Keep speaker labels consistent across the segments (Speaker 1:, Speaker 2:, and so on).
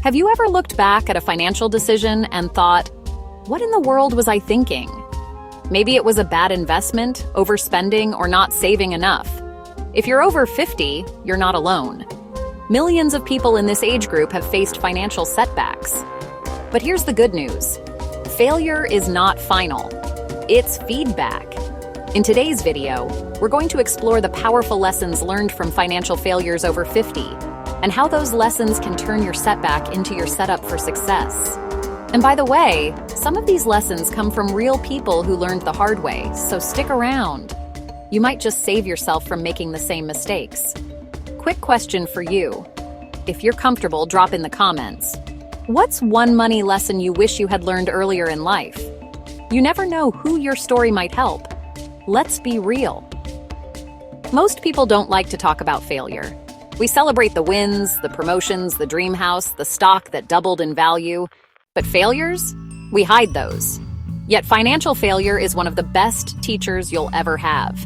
Speaker 1: Have you ever looked back at a financial decision and thought, what in the world was I thinking? Maybe it was a bad investment, overspending, or not saving enough. If you're over 50, you're not alone. Millions of people in this age group have faced financial setbacks. But here's the good news. Failure is not final. It's feedback. In today's video, we're going to explore the powerful lessons learned from financial failures over 50, and how those lessons can turn your setback into your setup for success. And by the way, some of these lessons come from real people who learned the hard way, so stick around. You might just save yourself from making the same mistakes. Quick question for you. If you're comfortable, drop in the comments. What's one money lesson you wish you had learned earlier in life? You never know who your story might help. Let's be real. Most people don't like to talk about failure. We celebrate the wins, the promotions, the dream house, the stock that doubled in value. But failures? We hide those. Yet financial failure is one of the best teachers you'll ever have.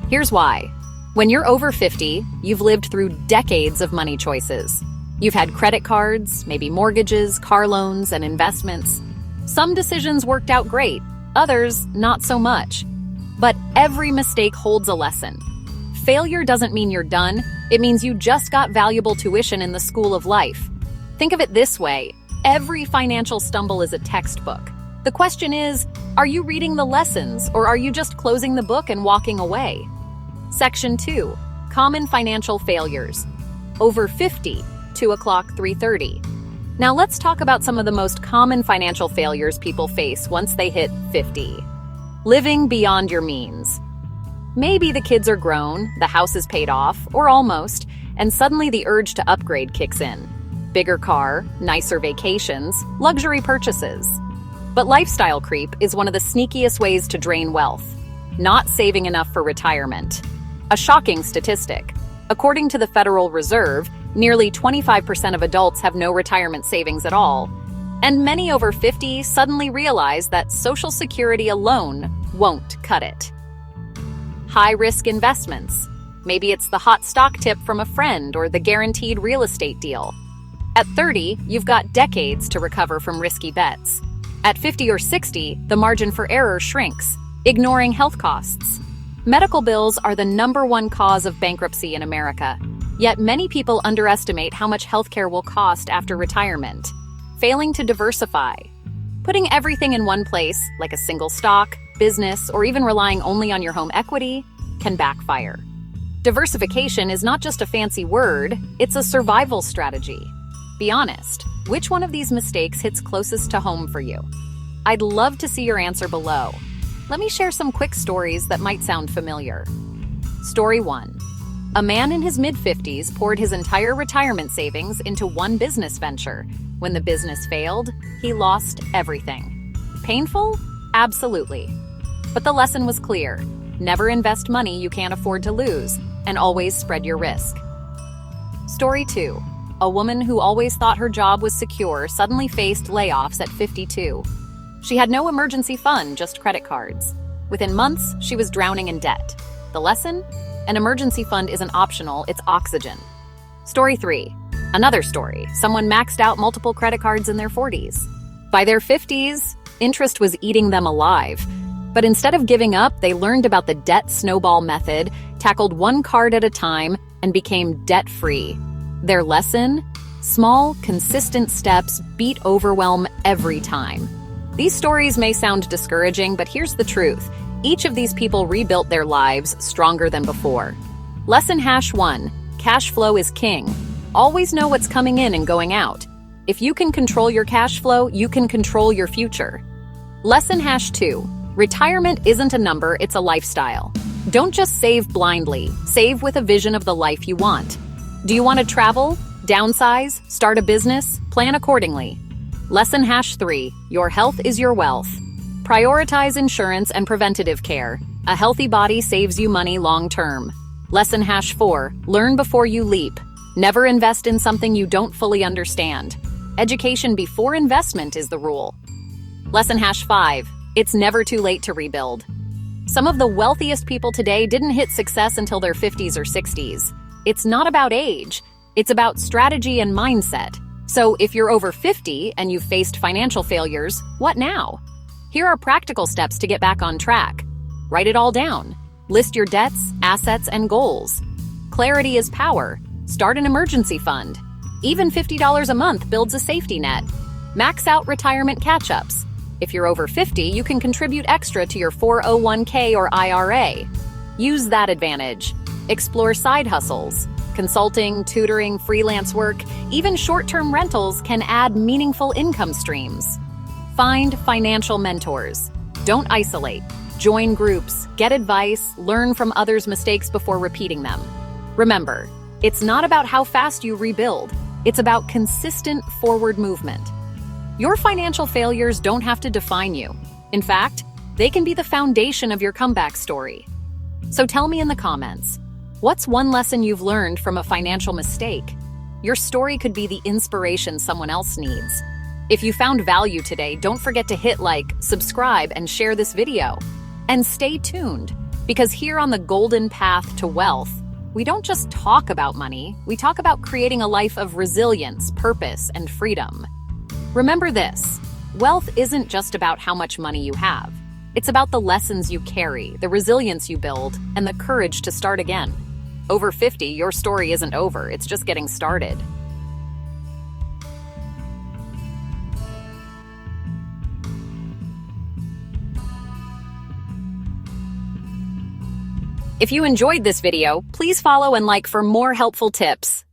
Speaker 1: Here's why. When you're over 50, you've lived through decades of money choices. You've had credit cards, maybe mortgages, car loans, and investments. Some decisions worked out great, others not so much. But every mistake holds a lesson. Failure doesn't mean you're done. It means you just got valuable tuition in the school of life. Think of it this way. Every financial stumble is a textbook. The question is, are you reading the lessons, or are you just closing the book and walking away? Section 2. Common financial failures. Over 50, 2 o'clock, 3:30. Now let's talk about some of the most common financial failures people face once they hit 50. Living beyond your means. Maybe the kids are grown, the house is paid off, or almost, and suddenly the urge to upgrade kicks in. Bigger car, nicer vacations, luxury purchases. But lifestyle creep is one of the sneakiest ways to drain wealth. Not saving enough for retirement. A shocking statistic. According to the Federal Reserve, nearly 25% of adults have no retirement savings at all. And many over 50 suddenly realize that Social Security alone won't cut it. High-risk investments. Maybe it's the hot stock tip from a friend or the guaranteed real estate deal. At 30, you've got decades to recover from risky bets. At 50 or 60, the margin for error shrinks, ignoring health costs. Medical bills are the #1 cause of bankruptcy in America, yet many people underestimate how much healthcare will cost after retirement. Failing to diversify. Putting everything in one place, like a single stock, business, or even relying only on your home equity, can backfire. Diversification is not just a fancy word, it's a survival strategy. Be honest, which one of these mistakes hits closest to home for you? I'd love to see your answer below. Let me share some quick stories that might sound familiar. Story 1. A man in his mid-50s poured his entire retirement savings into one business venture. When the business failed, he lost everything. Painful? Absolutely. But the lesson was clear. Never invest money you can't afford to lose, and always spread your risk. Story 2. A woman who always thought her job was secure suddenly faced layoffs at 52. She had no emergency fund, just credit cards. Within months, she was drowning in debt. The lesson? An emergency fund isn't optional, it's oxygen. Story 3. Another story. Someone maxed out multiple credit cards in their 40s. By their 50s, interest was eating them alive. But instead of giving up, they learned about the debt snowball method, tackled one card at a time, and became debt-free. Their lesson? Small, consistent steps beat overwhelm every time. These stories may sound discouraging, but here's the truth. Each of these people rebuilt their lives stronger than before. Lesson #1. Cash flow is king. Always know what's coming in and going out. If you can control your cash flow, you can control your future. Lesson #2. Retirement isn't a number, it's a lifestyle. Don't just save blindly. Save with a vision of the life you want. Do you want to travel? Downsize? Start a business? Plan accordingly. Lesson #3. Your health is your wealth. Prioritize insurance and preventative care. A healthy body saves you money long term. Lesson #4. Learn before you leap. Never invest in something you don't fully understand. Education before investment is the rule. Lesson #5. It's never too late to rebuild. Some of the wealthiest people today didn't hit success until their 50s or 60s. It's not about age. It's about strategy and mindset. So if you're over 50 and you've faced financial failures, what now? Here are practical steps to get back on track. Write it all down. List your debts, assets, and goals. Clarity is power. Start an emergency fund. Even $50 a month builds a safety net. Max out retirement catch-ups. If you're over 50, you can contribute extra to your 401k or IRA. Use that advantage. Explore side hustles. Consulting, tutoring, freelance work, even short-term rentals can add meaningful income streams. Find financial mentors. Don't isolate. Join groups, get advice, learn from others' mistakes before repeating them. Remember, it's not about how fast you rebuild. It's about consistent forward movement. Your financial failures don't have to define you. In fact, they can be the foundation of your comeback story. So tell me in the comments, what's one lesson you've learned from a financial mistake? Your story could be the inspiration someone else needs. If you found value today, don't forget to hit like, subscribe, and share this video. And stay tuned, because here on the golden path to wealth, we don't just talk about money, we talk about creating a life of resilience, purpose, and freedom. Remember this, wealth isn't just about how much money you have. It's about the lessons you carry, the resilience you build, and the courage to start again. Over 50, your story isn't over, it's just getting started. If you enjoyed this video, please follow and like for more helpful tips.